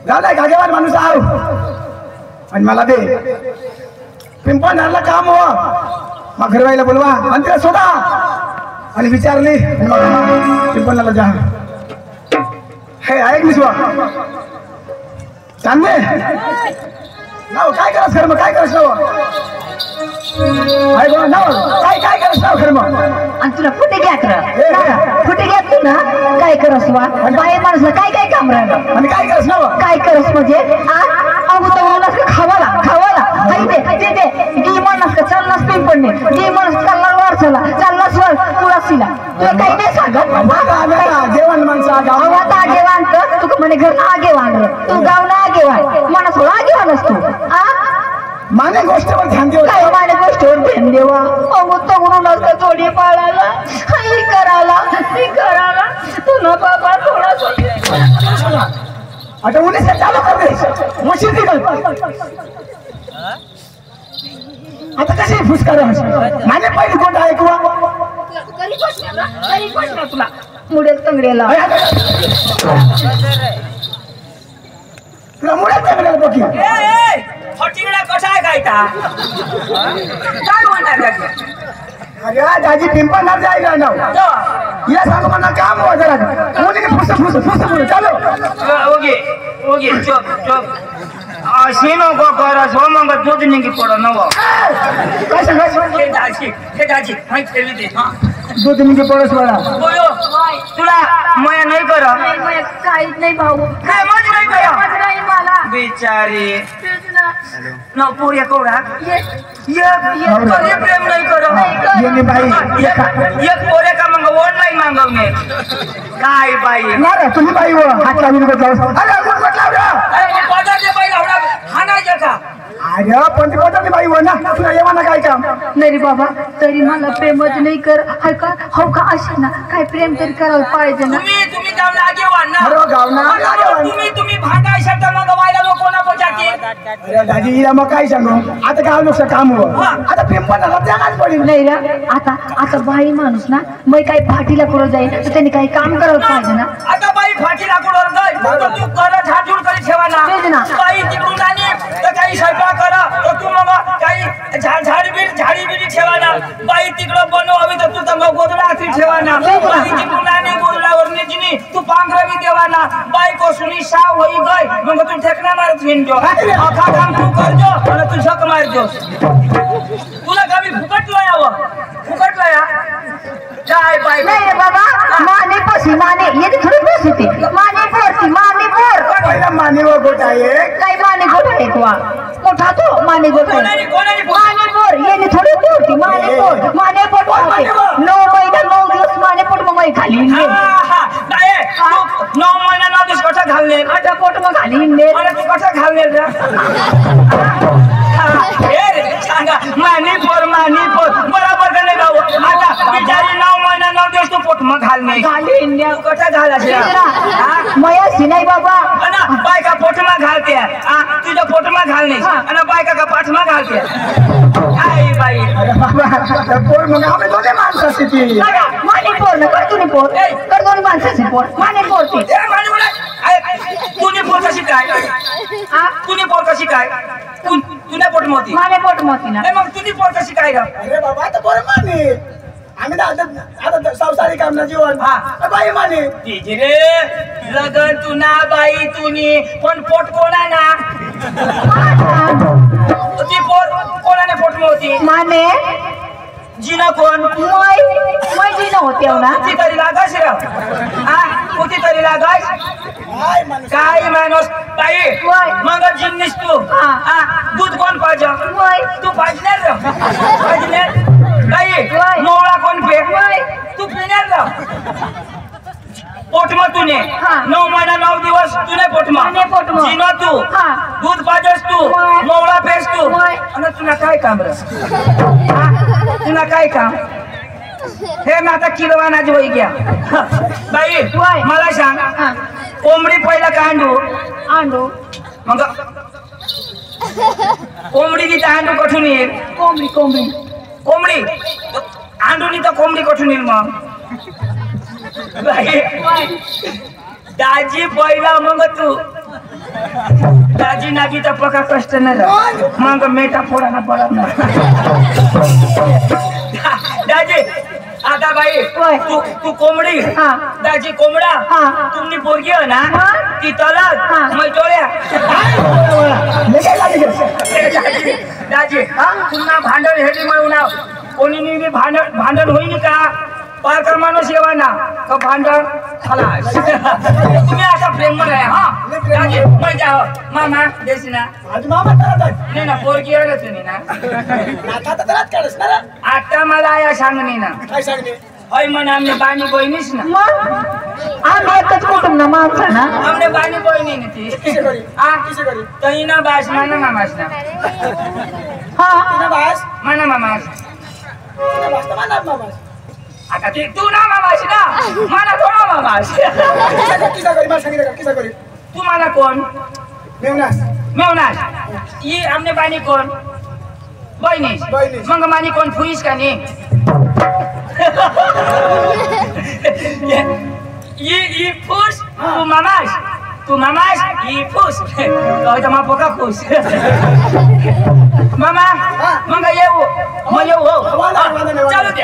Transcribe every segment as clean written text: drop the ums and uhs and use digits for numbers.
झालाय गागेवान माणूस आव आणि मला दे पिंपळनेरला काम हो मग घरवाईला बोलवा आणि तिला सोडा आणि विचारली पिंपळनेरला जा हे ऐक मिसवा चांगले नाव काय करस खरं मग काय करस नाव ऐक नाव काय करस नाव खरं मग आणि तुला कुठे घ्या कुठे घ्या तू ना काय करस वा बाई माणसाला काय काम राहिलं आणि काय करस नाव काय करस म्हणजे अगोदर खावाला गी माणूस का चाललास पिंपळणे गी माणूस चालला वारसाला चाललास वर तुळशीला तुला काही नाही सांगत जेवण माणसा गावात आगेवान तू म्हणे घर ना आगेवान तू गाव ना आगेवान माणूस थोडा आगेवानस तू माने गोष्टीवर ध्यान देऊ काय माने गोष्टीवर ध्यान देवा तो म्हणून थोडी पाळायला ही करायला तू ना बाबा थोडा आता उन्हें चालू कर दे मशीन आता कशी फुसकार माने पहिली गोट ऐकवा तुला मुडेल तंगड्याला तुला मुडेल तंगड्याला बघी फटिंगडा कसा आहे काय म्हणणार अरे दाजी पिंपळनेर जायला ना या सांग मला काम हो जरा मुली फुस चालो ओके चुप सीनो को करा सोमंग दूध नहीं की पड़ो नवो हे दाजी हाय खेली दे हां दूध नहीं की पड़ोस वाला बोलो तुला मैं नहीं करा काहीच नाही भाऊ काय मज नाही करा नाही मला बिचारी ना पोरिया कोडा ये कधी प्रेम नहीं करो ये नहीं भाई ये पोरे का मंग ऑनलाइन मांगवने काय बाई ना रे तुम्ही बाई हो हात लावून जाऊ अरे गुट लाव रे अरे बाजार दे बाई लावडा खाना जका अरे पण ते बाई हो ना तुला येवाना काय काम नाही रे बाबा तरी मला प्रेमच नाही कर हाय का हो का अशी ना काय प्रेम तरी करायला पाहिजे ना तुम्ही जाऊन आगेवान ना अरे गावना तुम्ही भांडा शब्द मंगवायला लोक कोणा पोचाते अरे दाजी हिला मग काय सांगू आता गाव नुसतं काम हो आता पिंपळनेरला जागाच पडेल नाही रे आता बाई माणूस ना मग काही फाटीला पुढे जाईल तर त्यांनी काही काम करायला पाहिजे ना आता बाई फाटीला कुठवर जाईल तर तू करत हात जोड करी ठेवा ना बाई तिकडून आली तर काही स्वयंपाक करा तर तू मग काही झाडी बिडी ठेवा ना बाई तिकडं बनवावी तर तू मग गोदडा आखरी ठेवा ना बाई तिकडून आली गोदडावर निजनी तू पांघरावी देवा ना बाई को सुनी साव होई गई मग तू ठेकना मारत हिंडो अखा काम तू करजो आणि तू झक मारजो तुला कमी फुकटला या काय बाई नाही रे बाबा माने ये थोडी बस होती माने मानेवर गोट आहे काय माने गोट आहे तू मोठा तो माने गोट आहे माने पोर ये थोडी होती माने पोट 9 महिना 9 दिवस माने पोट मग खाली नऊ महिना 9 दिवस कसा घालणे आता पोट मग खाली ने मला तू कसा घालणे सांगा मानी पोर बरोबर का नाही गाव आता बिचारी 9 महिना 9 दिवस तू पोट मग घालणे खाली कसा घालायचे मया नाही बाबा ना बायका पोटमा घालते तुझ्या पोटमा घालणे आणि बायका का पाठमा घालते काय बाई अरे बाबा पोर मग आम्ही दोन्ही माणसं असते माने पोर ना कर दोन्ही माणसाची पोर माने पोर ती तुने पोर कशी काय तुने पोट मोती माने पोट मोती ना मग तुझी पोर कशी काय ग अरे बाबा आता पोर माने आम्ही आता संसारी काम ना जीवन बाई माने तिची रे लगन तू ना बाई तुनी पण पोट कोणा ना ती पोर कोणाने पोट मोती माने जिना कोण मै जिना होते ना कुठे तरी लागास रे कुठे तरी लागास काय माणूस बाई मग जिन्नीस तू दूध कोण पाहिजे तू पाजणार बाई मोवळा कोण पे तू पिणार पोटमा तुने 9 महिना 9 दिवस तुने पोटमा जिनो तू दूध पाजस तू मोवळा पेस तू आणि तुला काय काम रे तुला काय काम हे ना आता किलोवाना जोई गया बाई मला सांग कोंबडी पहिला का अंडू मग कोंबडी नी अंडू कठून येईल कोंबडी अंडू नी तर कोंबडी कठून येईल मग दाजी पहिला मग तू दाजी नागी तर पका कष्ट नाही मग मेटा फोडाना पडत ना दाजी आता बाई तू कोंबडी दाजी कोंबडा तुम्ही पोरगी हो ना ती तलाक मैटोळ्या दाजी पुन्हा भांडण हेली म्हणून कोणी भांडण होईल का पारकर माणूस येवा ना का भांडण खलास तुम्ही असा प्रेम आहे हा दाजी मजा मामा देशी ना नाही ना पोरगी आलंच नाही ना आता मला आया सांगणे ना होय म्हणा आमने बाणी बहिणीच ना आम्ही एकच कुटुंब ना माणसं ना आमने बाणी बहिणी ना ती तही ना बास माना मामास ना माना मामास आता ते तू ना मामास ना मला थोडा मामास तू मला कोण मेवनास ही आमने बाणी कोण बहिणी मग मानी कोण फुईस का नाही ये फूस तू मामास ये फूस तो मा पोका फूस मामा मग येऊ हो चालू दे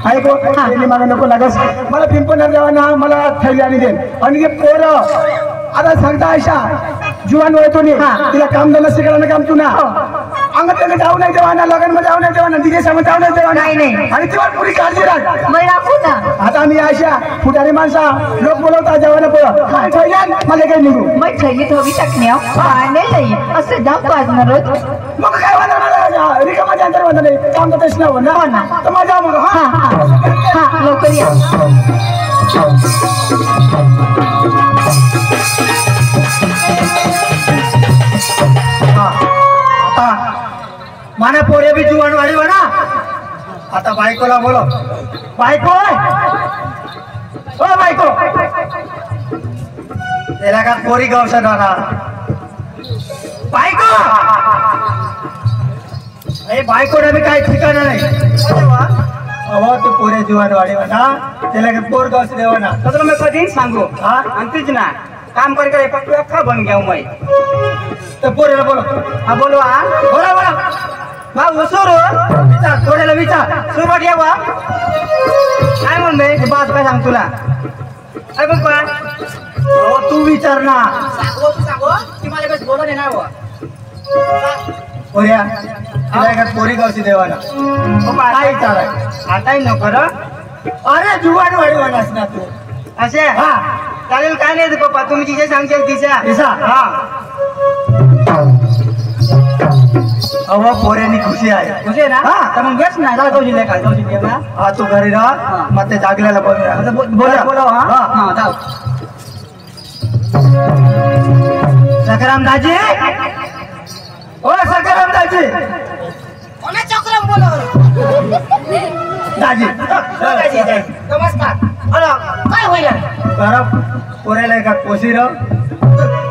ऐको मला नको लागस मला पिंपणार जावा ना मला थैली आणि दे आणि ते पोरं आता सांगता अशा जुवान वयतो नाही तिला काम धंदा शिकायला काम तू ना अंगात त्याला जाऊ नाही देवा ना लग्न मध्ये जाऊ नाही देवा ना तिथे समोर जाऊ नाही देवा नाही आणि ती पुरी काळजी राख आता मी अशा फुटारी माणसा लोक बोलवता जेवण पोरं थैल्यान मला काही निघू मग थैलीत हवी टाकण्या नाही असं जाऊ वाजणार मग काय होणार मला रिकामाच्या अंतर होणार नाही काम तर तशी नाही ना तर माझ्या मग हा लवकर या माना पोरे भी जुवान वाली बना आता बायकोला बोलो बायको ओ बायको त्याला का पोरी गावसा ना बायको अरे बायकोला भी काही ठिकाणा नाही अहो ते पोरे जुवान वाली बना त्याला का पोर गावस देवा ना तसं मी कधी सांगू हा अंतिज ना काम कर पक्की अख्खा बन गया मैं तर पोरेला बोलो हा बोलो बोला बोला बा उसोर विचार थोड्याला विचार सुरुवात यावा काय म्हणते बात काय सांग तुला काय बघ हो तू विचार ना सांगो ती मला कसं बोलत आहे ना पोऱ्या तिला पोरी गावची देवाना काय विचार आहे आताही नको र अरे जुवान वाढीवानास ना तू असे हा चालेल काय नाही पप्पा तुम्ही तिच्या सांगशाल तिच्या हा अहो पोऱ्यानी खुशी आहे ना तर मग घेच ना जाऊ जिल्हे काय जाऊ जिल्हे ना हा तू घरी राहा मग ते जागल्याला बोला बोला हा जाऊ सकाराम दाजी ओ सकाराम दाजी कोणा चक्रम बोलव दाजी नमस्कार अरे काय होईल बरं पोऱ्याला का कोशी र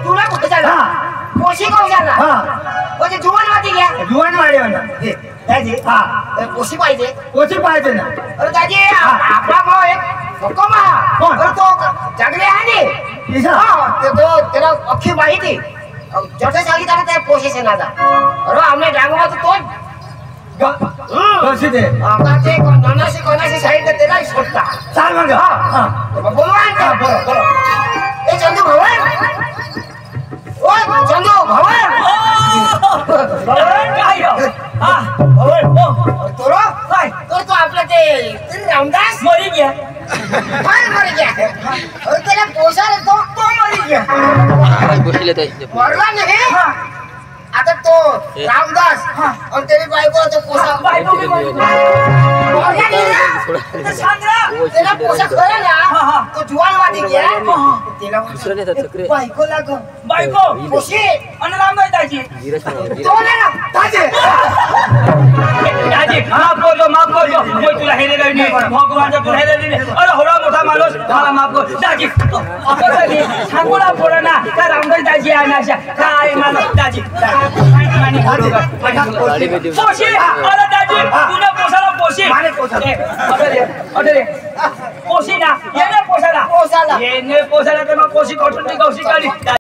तुला कुठे चालला कोशी कोण चालला हा म्हणजे जुवान वाटी घ्या जुवान वाडी ना दाजी हा कोशी पाहिजे ना अरे दाजी आपला भाऊ एक हुकम कोण? अरे तो जगले आहे तो त्याला अख्खी माहिती जठे सांगितलं त्याला त्या पोशीचे नादा अरे आमने डांगोबा तो कोशी दे आता ते कोणाशी साईड त्याला सोडता चाल मग हा बोलवा बोलो ए चंदू भवन ओ चंदू भवन तो आपला ते रामदास मरी गया मरी गया और त्याला पोसा रे तो मरी गया मरला नाही आता तो रामदास और तेरी बायको तो पोसा बायको त्याला पोसा खरं ना तो जुवान वाटी गया त्याला बायको लागो बायको पोशी आणि रामदास दाजी तो ना दाजी दाजी माफ कर मैं तुला हेरे नाही भगवानचा तुला हेरे नाही अरे होडा मोठा माणूस मला माफ कर दाजी सांगू ना पोरा ना का रामदास दाजी आहे ना अशा काय माणूस दाजी पोशी अरे दाजी तुला पोसाला पोशी माने पोसाला. अरे पोशी ना येणे पोसाला तर मग पोशी कटून ती गौशी काढी